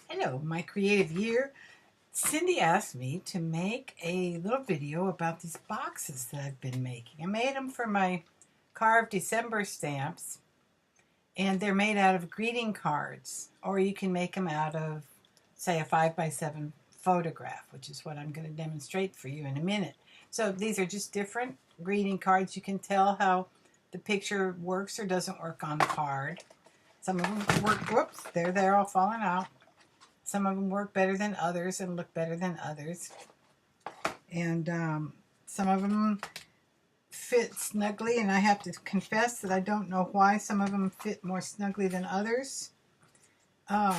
Hello, my creative year. Cindy asked me to make a little video about these boxes that I've been making. I made them for my carved December stamps, and they're made out of greeting cards, or you can make them out of, say, a 5x7 photograph, which is what I'm going to demonstrate for you in a minute. So these are just different greeting cards. You can tell how the picture works or doesn't work on the card. Some of them work, whoops, they're all falling out. Some of them work better than others and look better than others. And some of them fit snugly, and I have to confess that I don't know why some of them fit more snugly than others. But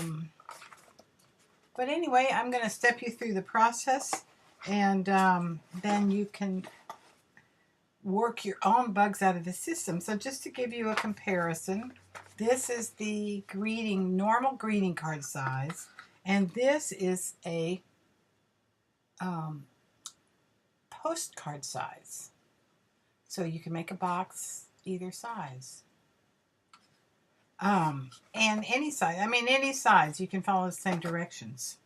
anyway, I'm going to step you through the process, and then you can work your own bugs out of the system. So just to give you a comparison, this is the normal greeting card size. And this is a postcard size. So you can make a box either size. And any size, any size, you can follow the same directions.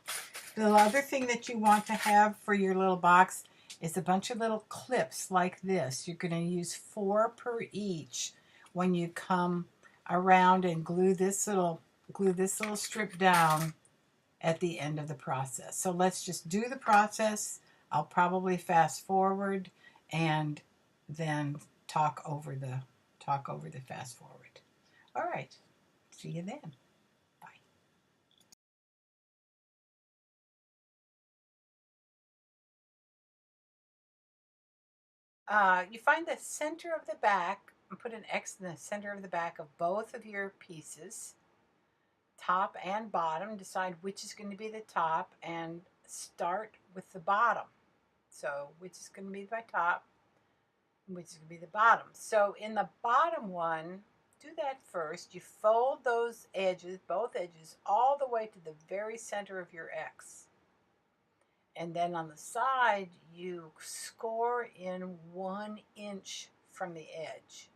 The other thing that you want to have for your little box is a bunch of little clips like this. You're going to use 4 per each when you come around and glue this little strip down at the end of the process. So let's just do the process. I'll probably fast forward and then talk over the fast forward. All right. See you then. Bye. You find the center of the back and put an X in the center of the back of both of your pieces, top and bottom. Decide which is going to be the top and start with the bottom. So which is going to be my top, which is going to be the bottom. So in the bottom one, do that first. You fold those edges, both edges, all the way to the very center of your X. And then on the side, you score in 1 inch from the edge.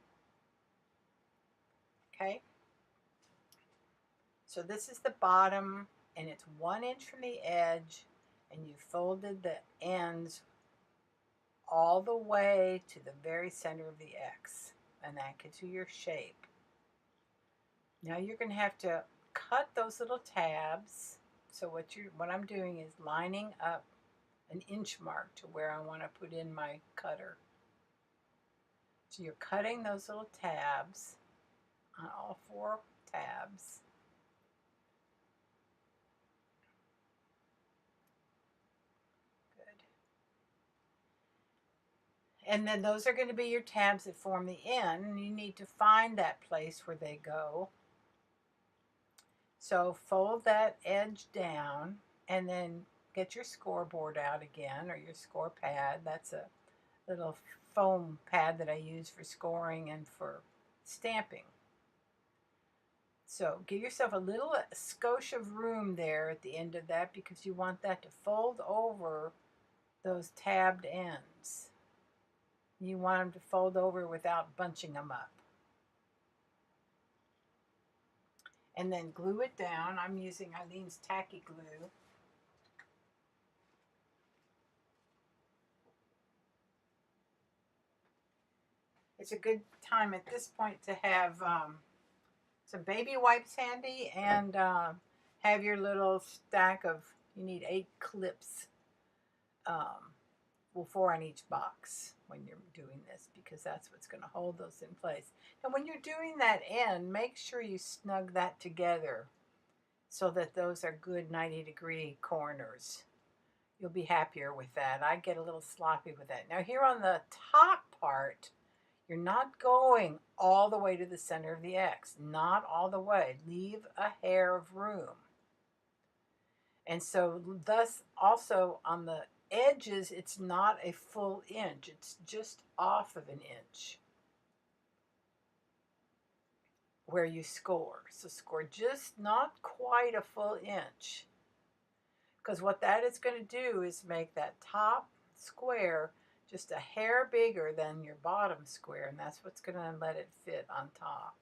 Okay? So this is the bottom, and it's 1 inch from the edge, and you folded the ends all the way to the very center of the X, and that gets you your shape. Now you're going to have to cut those little tabs. So what I'm doing is lining up an inch mark to where I want to put in my cutter. So you're cutting those little tabs on all 4 tabs. And then those are going to be your tabs that form the end. And you need to find that place where they go. So fold that edge down and then get your scoreboard out again, or your score pad. That's a little foam pad that I use for scoring and for stamping. So give yourself a little skosh of room there at the end of that, because you want that to fold over those tabbed ends. You want them to fold over without bunching them up. And then glue it down. I'm using Eileen's tacky glue. It's a good time at this point to have some baby wipes handy, and have your little stack of, you need 8 clips. Well, 4 on each box when you're doing this, because that's what's going to hold those in place. And when you're doing that end, make sure you snug that together so that those are good 90-degree corners. You'll be happier with that. I get a little sloppy with that. Now here on the top part, you're not going all the way to the center of the X. Not all the way. Leave a hair of room. And so thus also on the edges, it's not a full inch. It's just off of an inch where you score. So score just not quite a full inch. Because what that is going to do is make that top square just a hair bigger than your bottom square, and that's what's going to let it fit on top.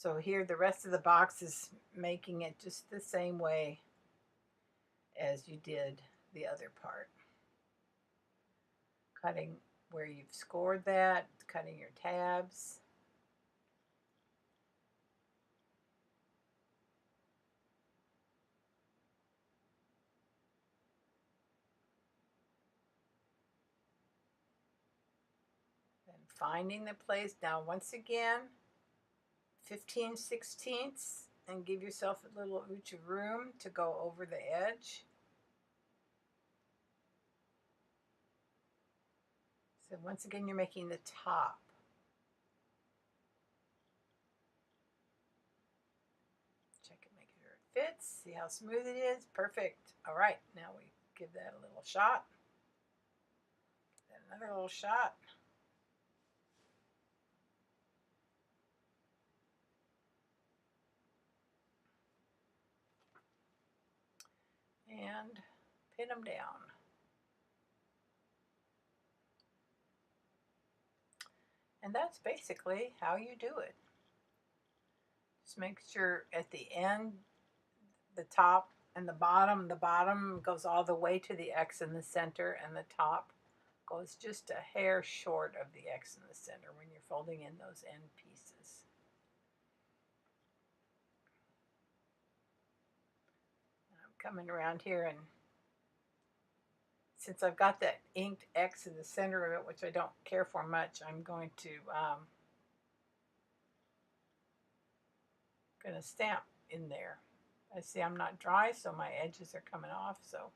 So here the rest of the box is making it just the same way as you did the other part. Cutting where you've scored that, cutting your tabs. Then finding the place. Now once again, 15/16 and give yourself a little inch of room to go over the edge. So once again, you're making the top. Check it, make sure it fits. See how smooth it is? Perfect. All right, now we give that a little shot. Then another little shot. And pin them down. And that's basically how you do it. Just make sure at the end, the top and the bottom goes all the way to the X in the center, and the top goes just a hair short of the X in the center when you're folding in those end pieces. I'm coming around here, and since I've got that inked X in the center of it, which I don't care for much, I'm going to stamp in there. I see I'm not dry, so my edges are coming off, so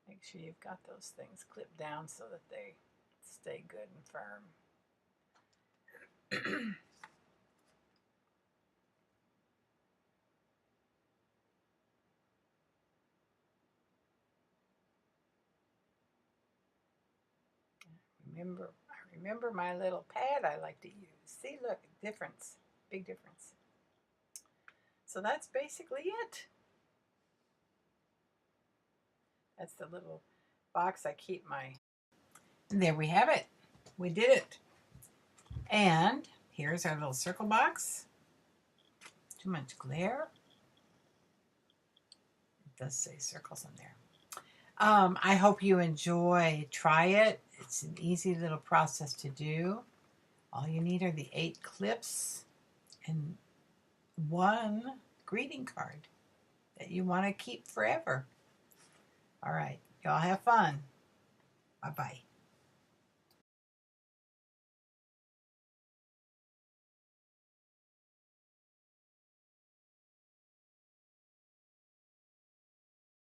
make sure you've got those things clipped down so that they stay good and firm. I remember my little pad I like to use. See, look, difference, big difference. So that's basically it. That's the little box I keep my... And there we have it. We did it. And here's our little circle box. Too much glare. It does say circles in there. I hope you enjoy. Try it. It's an easy little process to do. All you need are the 8 clips and 1 greeting card that you want to keep forever. All right. Y'all have fun. Bye-bye.